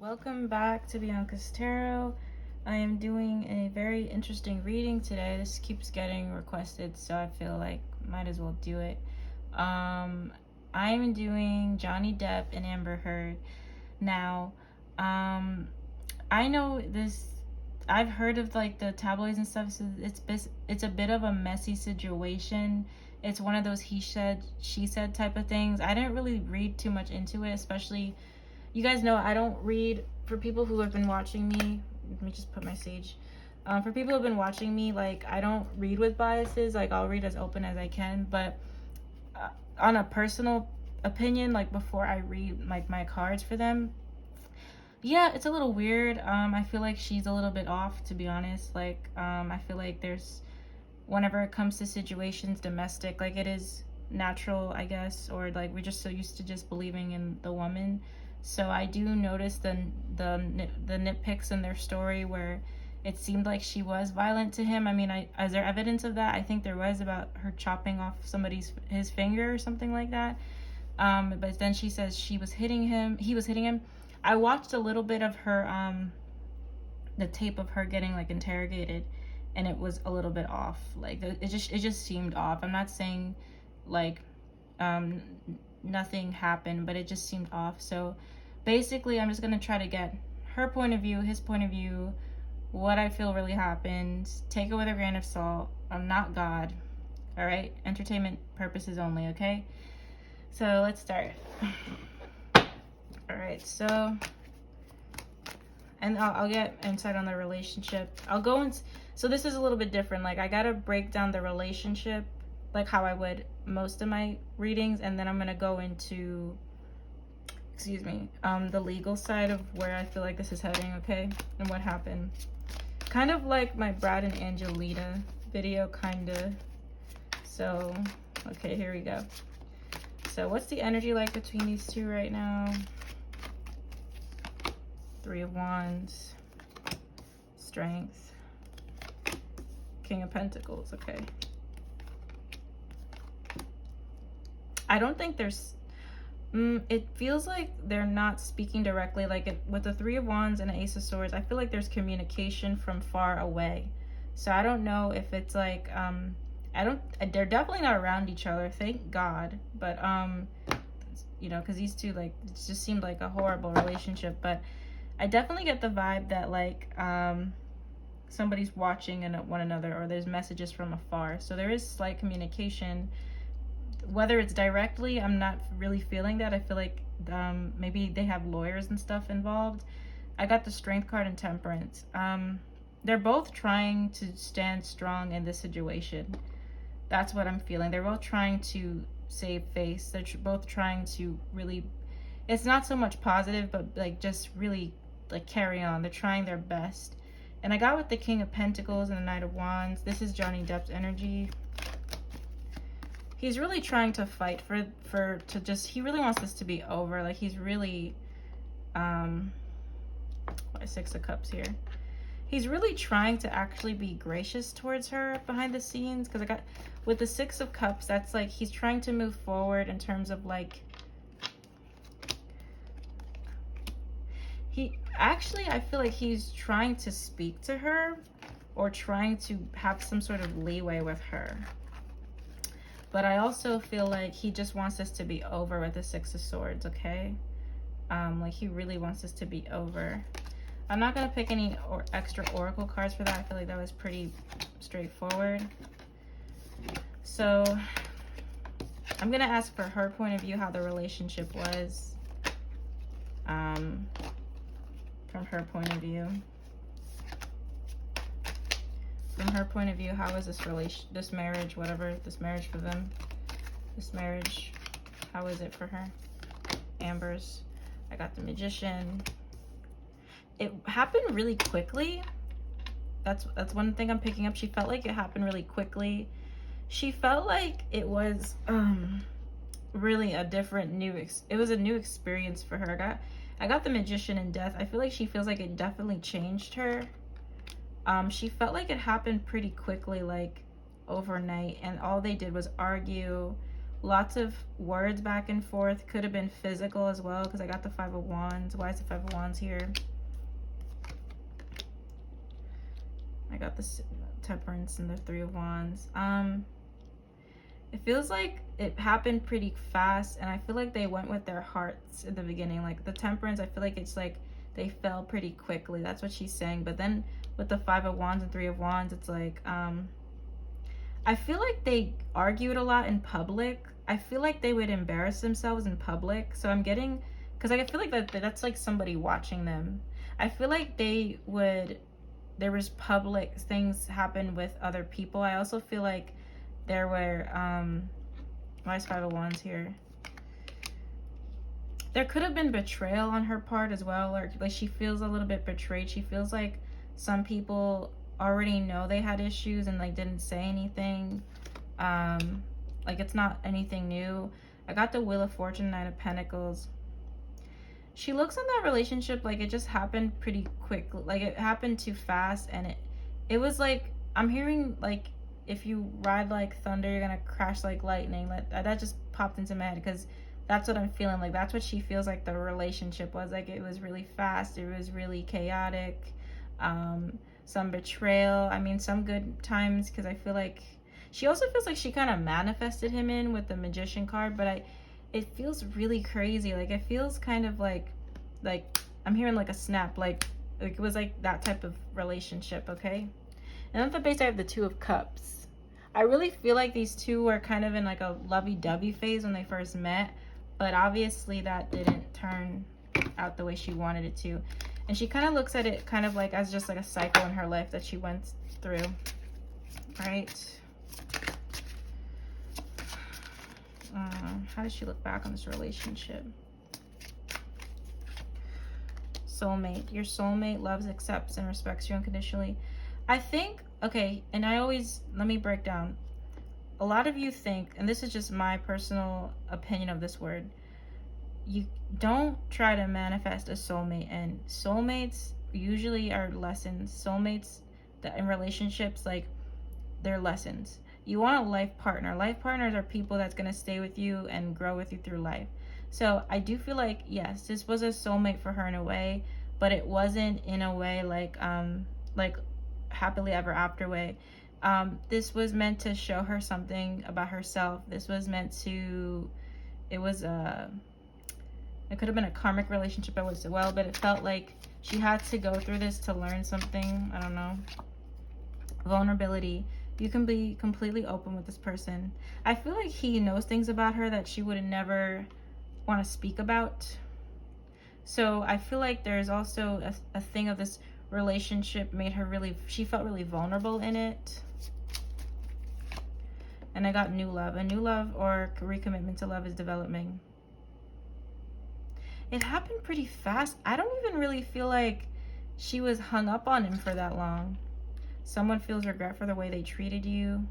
Welcome back to Bianca's Tarot. I am doing a very interesting reading today. This keeps getting requested, so I feel like might as well do it. I'm doing Johnny Depp and Amber Heard. Now, I know this. I've heard of like the tabloids and stuff. So it's a bit of a messy situation. It's one of those he said, she said type of things. I didn't really read too much into it, especially. You guys know I don't read. For people who have been watching me, let me just put my sage. For people who have been watching me, like, I don't read with biases. Like, I'll read as open as I can. But on a personal opinion, like, before I read, like, my cards for them, yeah, it's a little weird. I feel like she's a little bit off, to be honest. Like, I feel like there's, whenever it comes to situations domestic, like, it is natural, I guess, or, like, we're just so used to just believing in the woman. So I do notice the nitpicks in their story where it seemed like she was violent to him. I mean, is there evidence of that? I think there was, about her chopping off his finger or something like that. But then she says he was hitting him. I watched a little bit of her, the tape of her getting like interrogated, and it was a little bit off. Like it just seemed off. I'm not saying like nothing happened, but it just seemed off. So basically I'm just gonna try to get her point of view, his point of view, what I feel really happened. Take it with a grain of salt. I'm not God. All right, entertainment purposes only. Okay, so let's start. All right, so and I'll get insight on the relationship. I'll go in. So this is a little bit different. Like I gotta break down the relationship like how I would most of my readings, and then I'm gonna go into, the legal side of where I feel like this is heading, okay, and what happened. Kind of like my Brad and Angelita video, kinda. So, okay, here we go. So what's the energy like between these two right now? Three of Wands, Strength, King of Pentacles, okay. I don't think there's, it feels like they're not speaking directly. Like with the Three of Wands and the Ace of Swords, I feel like there's communication from far away. So I don't know if it's like, they're definitely not around each other, thank God. But, you know, because these two, like, it just seemed like a horrible relationship. But I definitely get the vibe that, like, somebody's watching one another, or there's messages from afar. So there is slight communication. Whether it's directly, I'm not really feeling that. I feel like maybe they have lawyers and stuff involved. I got the Strength card and Temperance. They're both trying to stand strong in this situation. That's what I'm feeling. They're both trying to save face. They're both trying to really, it's not so much positive, but like just really like carry on. They're trying their best. And I got with the King of Pentacles and the Knight of Wands. This is Johnny Depp's energy. He's really trying to fight he really wants this to be over. Like he's really, Six of Cups here. He's really trying to actually be gracious towards her behind the scenes. Because I got, with the Six of Cups, that's like, he's trying to move forward in terms of like, I feel like he's trying to speak to her or trying to have some sort of leeway with her. But I also feel like he just wants this to be over with the Six of Swords, okay? Like he really wants this to be over. I'm not going to pick any extra oracle cards for that. I feel like that was pretty straightforward. So I'm going to ask for her point of view, how the relationship was. From her point of view. From her point of view, how is this marriage, whatever, this marriage for them, this marriage, how is it for her? Amber's, I got the Magician. It happened really quickly. That's one thing I'm picking up. She felt like it happened really quickly. She felt like it was really a different it was a new experience for her. I got the Magician and Death. I feel like she feels like it definitely changed her. She felt like it happened pretty quickly, like overnight, and all they did was argue, Lots of words back and forth. Could have been physical as well, because I got the Five of Wands. Why is the Five of Wands here? I got the Temperance and the Three of Wands. It feels like it happened pretty fast, and I feel like they went with their hearts in the beginning. Like the Temperance, I feel like it's like they fell pretty quickly. That's what she's saying. But then with the Five of Wands and Three of Wands, it's like, I feel like they argued a lot in public. I feel like they would embarrass themselves in public. So I'm getting, because I feel like that's like somebody watching them. I feel like there was public things happen with other people. I also feel like there were, why is Five of Wands here? There could have been betrayal on her part as well, or like she feels a little bit betrayed. She feels like some people already know they had issues and like didn't say anything. Like it's not anything new. I got the Wheel of Fortune, Nine of Pentacles. She looks on that relationship like it just happened pretty quick. Like it happened too fast, and it was like, I'm hearing like, if you ride like thunder, you're gonna crash like lightning. That just popped into my head, because that's what I'm feeling. Like that's what she feels like the relationship was. Like it was really fast. It was really chaotic. Some betrayal. I mean, some good times, because I feel like she also feels like she kind of manifested him in with the Magician card, but it feels really crazy. Like it feels kind of like I'm hearing like a snap, like it was like that type of relationship. Okay, and at the base I have the Two of Cups. I really feel like these two were kind of in like a lovey-dovey phase when they first met, but obviously that didn't turn out the way she wanted it to. And she kind of looks at it kind of like as just like a cycle in her life that she went through. All right. How does she look back on this relationship? Soulmate. Your soulmate loves, accepts, and respects you unconditionally. I think, okay, and let me break down. A lot of you think, and this is just my personal opinion of this word, you don't try to manifest a soulmate, and soulmates usually are lessons. Soulmates that in relationships, like, they're lessons. You want a life partner. Life partners are people that's going to stay with you and grow with you through life. So I do feel like, yes, this was a soulmate for her in a way, but it wasn't in a way like happily ever after way. This was meant to show her something about herself. This was meant to, it could have been a karmic relationship as well, but it felt like she had to go through this to learn something. I don't know. Vulnerability. You can be completely open with this person. I feel like he knows things about her that she would never want to speak about. So I feel like there's also a thing of this relationship made her she felt really vulnerable in it. And I got new love. A new love or recommitment to love is developing. It happened pretty fast. I don't even really feel like she was hung up on him for that long. Someone feels regret for the way they treated you.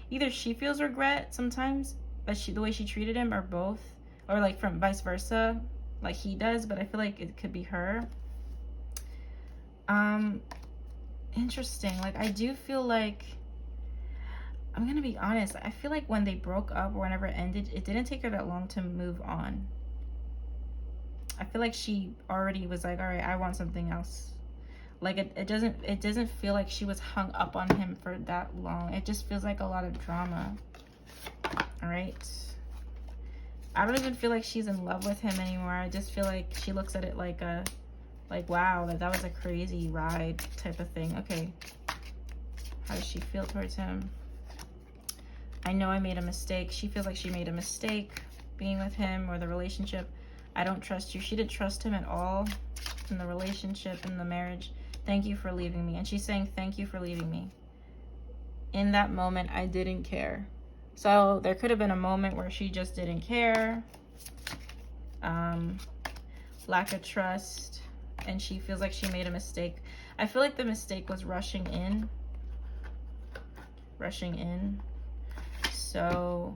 Either she feels regret sometimes, but the way she treated him, or both. Or like from vice versa, like he does, but I feel like it could be her. Interesting. Like I do feel like, I'm gonna be honest, I feel like when they broke up or whenever it ended, it didn't take her that long to move on. I feel like she already was like, all right, I want something else. Like it doesn't feel like she was hung up on him for that long. It just feels like a lot of drama. All right. I don't even feel like she's in love with him anymore. I just feel like she looks at it like wow, that was a crazy ride type of thing. Okay. How does she feel towards him? I know I made a mistake. She feels like she made a mistake being with him or the relationship. I don't trust you. She didn't trust him at all in the relationship, in the marriage. Thank you for leaving me. And she's saying, thank you for leaving me. In that moment, I didn't care. So there could have been a moment where she just didn't care. Lack of trust. And she feels like she made a mistake. I feel like the mistake was rushing in. So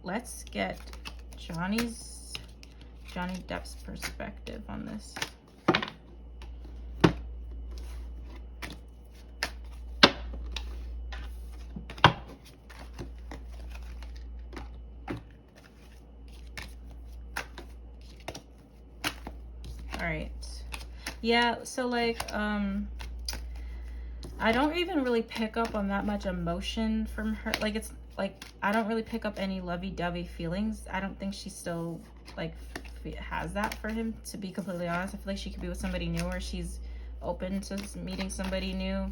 let's get Johnny Depp's perspective on this. Yeah, so like, I don't even really pick up on that much emotion from her. Like, it's like I don't really pick up any lovey-dovey feelings. I don't think she still like has that for him, to be completely honest. I feel like she could be with somebody new, or she's open to meeting somebody new.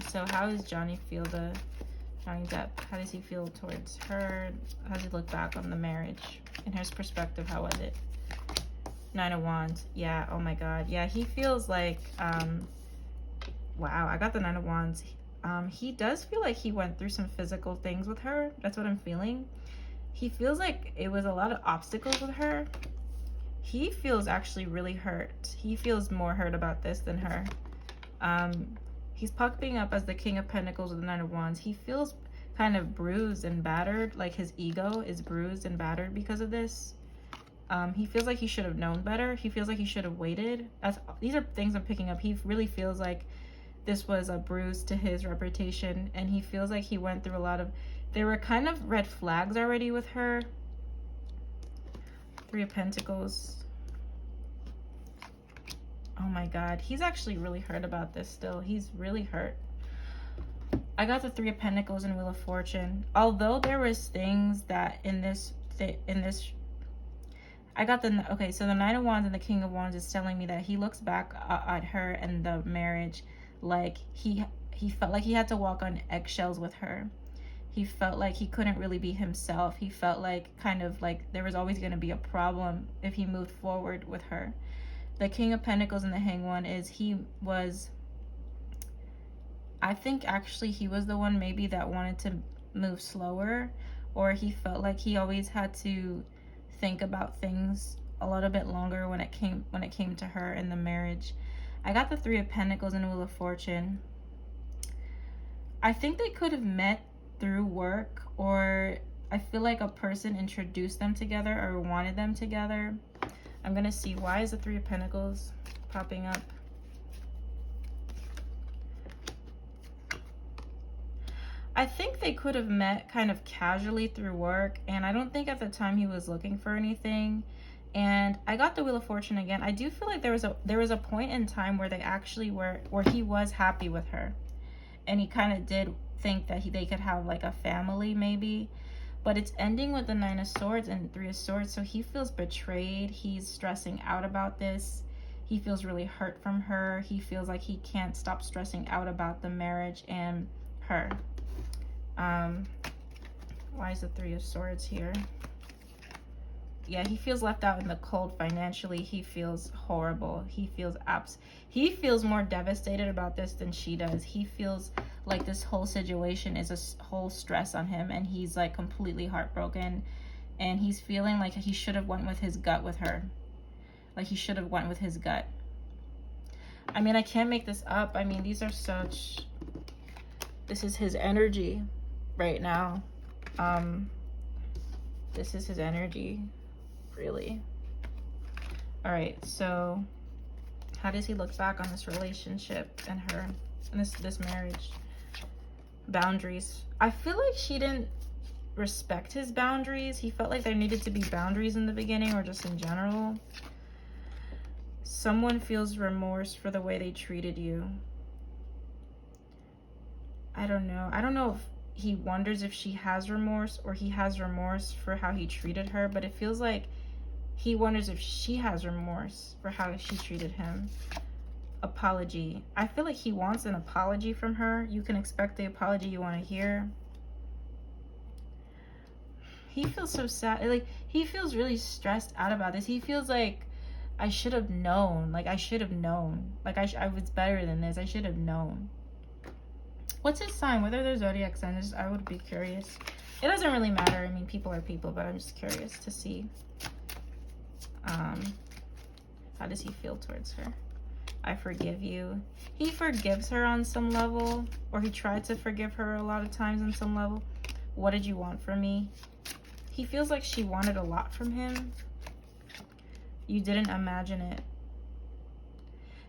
So how does Johnny Depp, how does he feel towards her? How does he look back on the marriage? In his perspective, how was it? Nine of Wands. Yeah, oh my god. Yeah, he feels like, wow, I got the Nine of Wands. He does feel like he went through some physical things with her. That's what I'm feeling. He feels like it was a lot of obstacles with her. He feels actually really hurt. He feels more hurt about this than her. He's popping up as the King of Pentacles with the Nine of Wands. He feels kind of bruised and battered, like his ego is bruised and battered because of this. He feels like he should have known better. He feels like he should have waited. These are things I'm picking up. He really feels like this was a bruise to his reputation, and he feels like he went through a lot of, there were kind of red flags already with her. Three of Pentacles. Oh my god, he's actually really hurt about this still. He's really hurt. I got the Three of Pentacles and Wheel of Fortune. Although there was things that I got okay, so the Nine of Wands and the King of Wands is telling me that he looks back at her and the marriage like he felt like he had to walk on eggshells with her. He felt like he couldn't really be himself. He felt like kind of like there was always going to be a problem if he moved forward with her. The King of Pentacles and the Hanged One is I think actually he was the one maybe that wanted to move slower, or he felt like he always had to think about things a little bit longer when it came to her in the marriage. I got the Three of Pentacles and Wheel of Fortune. I think they could have met through work, or I feel like a person introduced them together or wanted them together. I'm gonna see, why is the Three of Pentacles popping up? I think they could have met kind of casually through work, and I don't think at the time he was looking for anything. And I got the Wheel of Fortune again. I do feel like there was a point in time where they actually were, where he was happy with her, and he kind of did think that they could have like a family maybe. But it's ending with the Nine of Swords and Three of Swords, so he feels betrayed. He's stressing out about this. He feels really hurt from her. He feels like he can't stop stressing out about the marriage and her. Why is the Three of Swords here? Yeah, he feels left out in the cold financially. He feels horrible. He feels more devastated about this than she does. He feels like this whole situation is a whole stress on him, and he's like completely heartbroken, and he's feeling like he should have went with his gut with her. Like he should have went with his gut. I mean, I can't make this up. I mean, this is his energy right now. This is his energy, really. All right, so how does he look back on this relationship and her and this marriage? Boundaries. I feel like she didn't respect his boundaries. He felt like there needed to be boundaries in the beginning, or just in general. Someone feels remorse for the way they treated you. I don't know if he wonders if she has remorse, or he has remorse for how he treated her, but it feels like he wonders if she has remorse for how she treated him. Apology. I feel like he wants an apology from her. You can expect the apology you want to hear. He feels so sad. Like, he feels really stressed out about this. He feels like, I should have known. Like, I should have known. Like, I was better than this. I should have known. What's his sign? Whether their zodiac sign is, I would be curious. It doesn't really matter. I mean, people are people, but I'm just curious to see. How does he feel towards her? I forgive you. He forgives her on some level, or he tried to forgive her a lot of times on some level. What did you want from me? He feels like she wanted a lot from him. You didn't imagine it.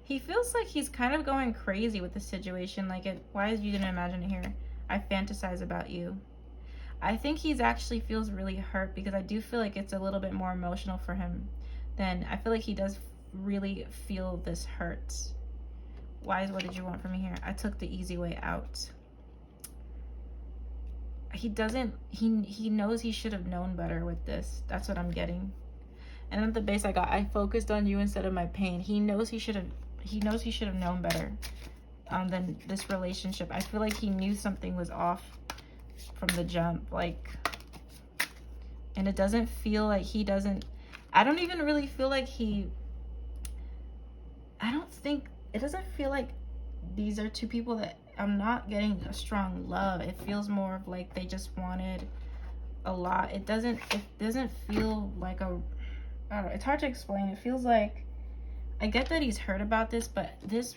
He feels like he's kind of going crazy with the situation. Like, why is you didn't imagine it here? I fantasize about you. I think he's actually feels really hurt, because I do feel like it's a little bit more emotional for him than, I feel like he does really feel this hurt. Wise, what did you want from me here? I took the easy way out. He doesn't, he knows he should have known better with this. That's what I'm getting. And at the base I got, I focused on you instead of my pain. He knows he should have known better than this relationship. I feel like he knew something was off from the jump, like, and it doesn't feel like I don't even really feel like it doesn't feel like these are two people that I'm not getting a strong love. It feels more of like they just wanted a lot. It doesn't feel like I don't know, it's hard to explain. It feels like, I get that he's hurt about this, but this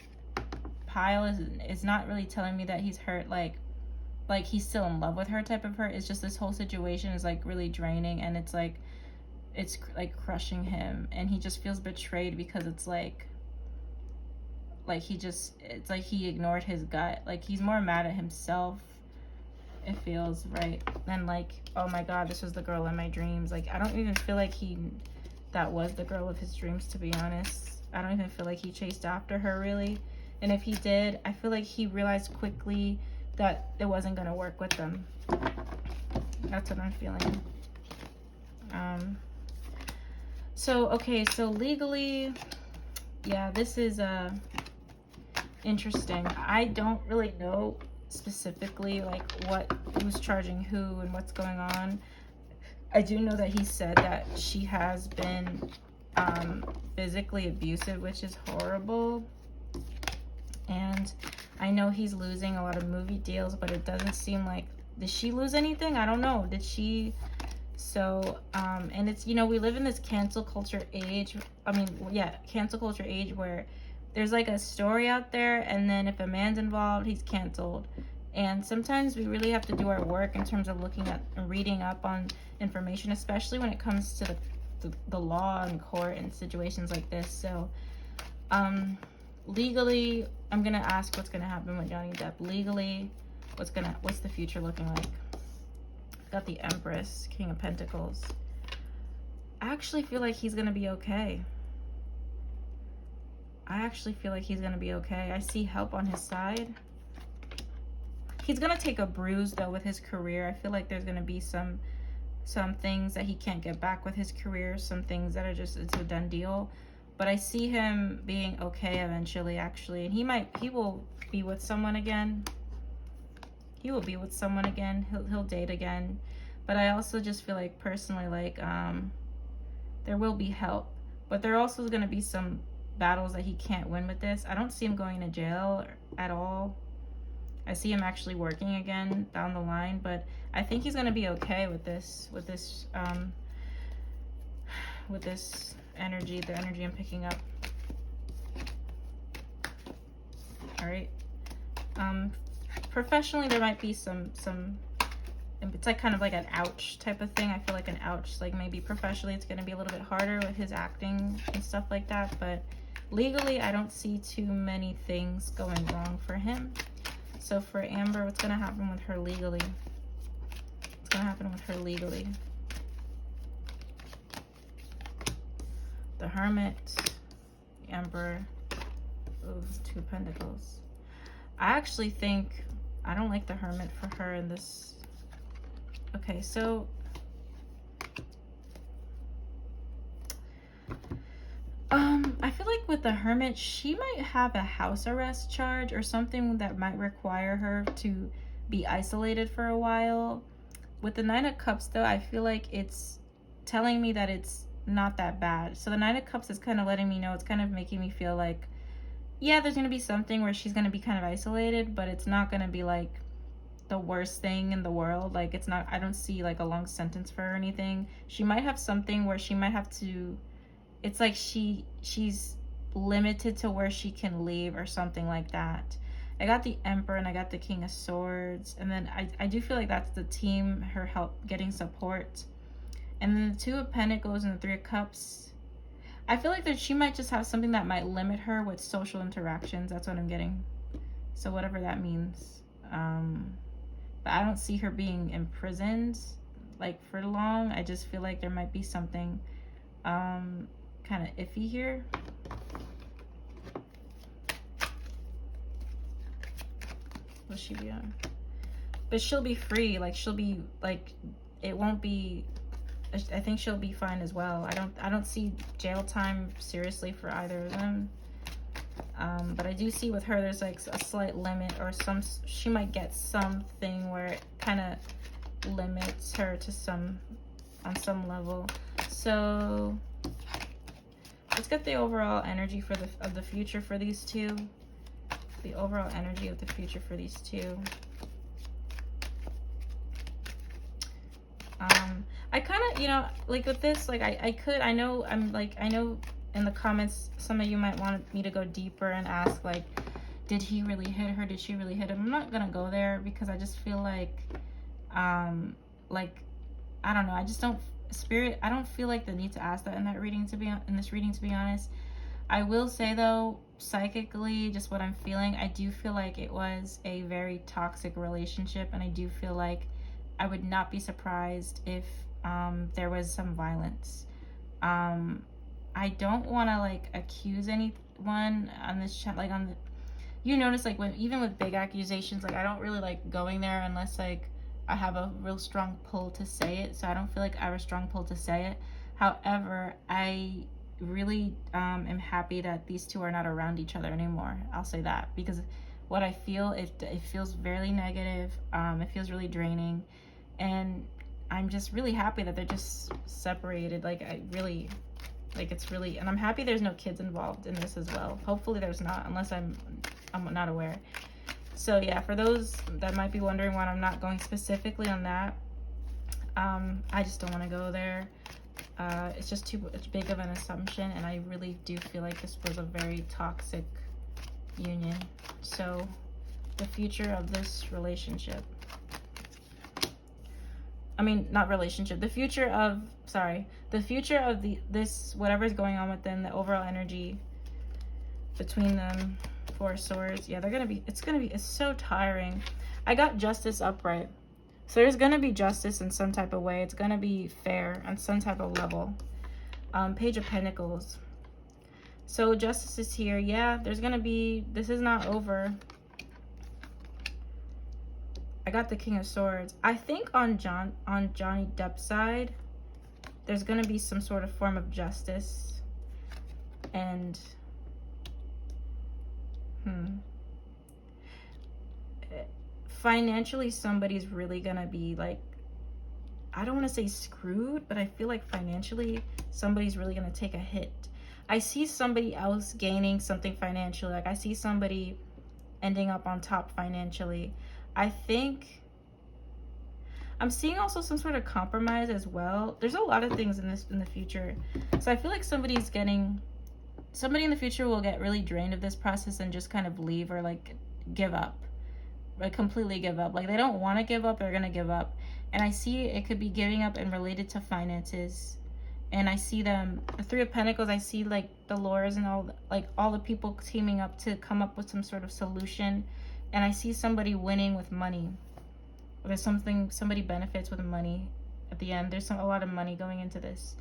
pile is not really telling me that he's hurt like he's still in love with her type of hurt. It's just this whole situation is like really draining, and it's like crushing him, and he just feels betrayed because it's like it's like he ignored his gut. Like he's more mad at himself, it feels, right? And like, oh my god, this was the girl in my dreams. Like I don't even feel like that was the girl of his dreams, to be honest. I don't even feel like he chased after her really. And if he did, I feel like he realized quickly that it wasn't gonna work with them. That's what I'm feeling. So legally, yeah, this is interesting. I don't really know specifically like who's charging who and what's going on. I do know that he said that she has been physically abusive, which is horrible. And I know he's losing a lot of movie deals, but it doesn't seem like, did she lose anything? I don't know. Did she? So, and it's, you know, we live in this cancel culture age. Cancel culture age where there's like a story out there, and then if a man's involved, he's canceled. And sometimes we really have to do our work in terms of looking at and reading up on information, especially when it comes to the law and court and situations like this. So, legally, I'm gonna ask what's gonna happen with Johnny Depp. Legally, what's the future looking like? Got the Empress, King of Pentacles. I actually feel like he's gonna be okay. I see help on his side. He's gonna take a bruise though with his career. I feel like there's gonna be some things that he can't get back with his career, some things that are just, it's a done deal. But I see him being okay eventually, actually. And he will be with someone again. He'll date again. But I also just feel like personally, like, there will be help. But there also is going to be some battles that he can't win with this. I don't see him going to jail at all. I see him actually working again down the line. But I think he's going to be okay with this energy, the energy I'm picking up. All right. Professionally, there might be some it's like kind of like an ouch type of thing. I feel like an ouch, like maybe professionally it's going to be a little bit harder with his acting and stuff like that, but legally I don't see too many things going wrong for him. So for Amber, what's going to happen with her legally? The Hermit, the Emperor, Two of Pentacles. I actually think I don't like the Hermit for her in this. Okay, so I feel like with the Hermit, she might have a house arrest charge or something that might require her to be isolated for a while. With the Nine of Cups though, I feel like it's telling me that it's not that bad. So the Nine of Cups is kind of letting me know, it's kind of making me feel like, yeah, there's going to be something where she's going to be kind of isolated, but it's not going to be like the worst thing in the world. Like it's not, I don't see like a long sentence for her or anything. She might have something where she might have to, it's like she's limited to where she can leave or something like that. I got the Emperor and I got the King of Swords, and then I do feel like that's the team, her help getting support. And then the Two of Pentacles and the Three of Cups, I feel like that she might just have something that might limit her with social interactions. That's what I'm getting. So whatever that means. But I don't see her being imprisoned like for long. I just feel like there might be something kind of iffy here. Will she be on? But she'll be free. Like, she'll be, like, it won't be, I think she'll be fine as well. I don't see jail time seriously for either of them. But I do see with her, there's like a slight limit, or she might get something where it kind of limits her to on some level. So let's get the overall energy of the future for these two. The overall energy of the future for these two. I kind of, you know, like with this, like I know in the comments, some of you might want me to go deeper and ask, like, did he really hit her? Did she really hit him? I'm not gonna go there because I just feel like I don't know. I just don't, I don't feel like the need to ask that in this reading, to be honest. I will say though, psychically, just what I'm feeling, I do feel like it was a very toxic relationship, and I do feel like I would not be surprised if there was some violence. I don't want to like accuse anyone on this chat, like you notice, like, even with big accusations, like I don't really like going there unless like I have a real strong pull to say it. So I don't feel like I have a strong pull to say it. However, I really am happy that these two are not around each other anymore. I'll say that, because what I feel, it feels very negative. It feels really draining, and I'm just really happy that they're just separated. Like, it's really, and I'm happy there's no kids involved in this as well. Hopefully there's not, unless I'm not aware. So yeah, for those that might be wondering why I'm not going specifically on that, I just don't want to go there. It's just too big of an assumption, and I really do feel like this was a very toxic union. So the future of this relationship, I mean, not relationship, the future of this, whatever's going on with them, the overall energy between them. Four of Swords. Yeah, it's so tiring. I got Justice upright. So there's gonna be justice in some type of way. It's gonna be fair on some type of level. Page of Pentacles. So justice is here. Yeah, there's gonna be, this is not over. I got the King of Swords. I think on Johnny Depp's side, there's gonna be some sort of form of justice. And financially, somebody's really gonna be like, I don't want to say screwed, but I feel like financially somebody's really gonna take a hit. I see somebody else gaining something financially. Like, I see somebody ending up on top financially. I think I'm seeing also some sort of compromise as well. There's a lot of things in the future. So I feel like somebody in the future will get really drained of this process and just kind of leave, or like give up, like completely give up. Like, they don't want to give up, they're gonna give up. And I see it could be giving up and related to finances. And I see them, the Three of Pentacles, I see like the lawyers and all the people teaming up to come up with some sort of solution. And I see somebody winning with money. There's somebody benefits with money at the end. There's a lot of money going into this.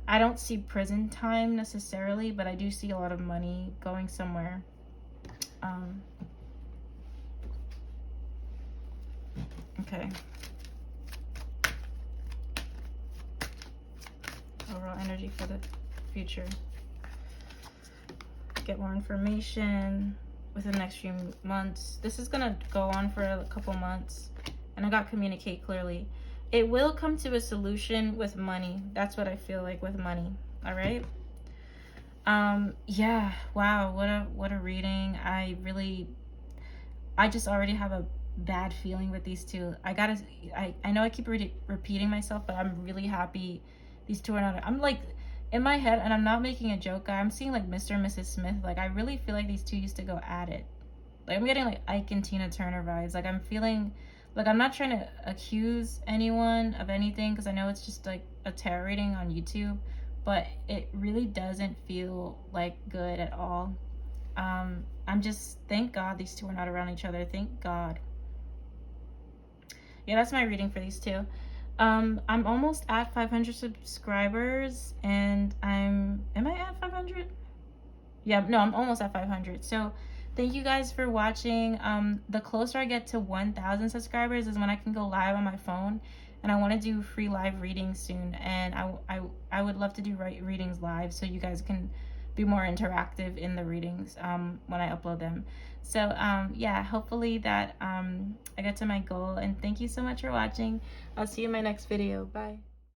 I don't see prison time necessarily, but I do see a lot of money going somewhere. Okay. Overall energy for the future. Get more information within the next few months. This is gonna go on for a couple months, and I got communicate clearly. It will come to a solution with money. That's what I feel like with money. All right. Yeah. Wow. What a reading. I just already have a bad feeling with these two. I know I keep repeating myself, but I'm really happy these two are not. I'm like, in my head, and I'm not making a joke, I'm seeing like Mr. and Mrs. Smith. Like, I really feel like these two used to go at it. Like, I'm getting like Ike and Tina Turner vibes. Like, I'm feeling like, I'm not trying to accuse anyone of anything, because I know it's just like a tarot reading on YouTube, but it really doesn't feel like good at all. I'm just, thank God these two are not around each other. Thank God. Yeah, that's my reading for these two. I'm almost at 500 subscribers, and am I at 500? Yeah, no, I'm almost at 500. So thank you guys for watching. The closer I get to 1,000 subscribers is when I can go live on my phone, and I want to do free live readings soon. And I would love to do readings live so you guys can be more interactive in the readings when I upload them. So yeah, hopefully that I get to my goal. And thank you so much for watching. I'll see you in my next video. Bye.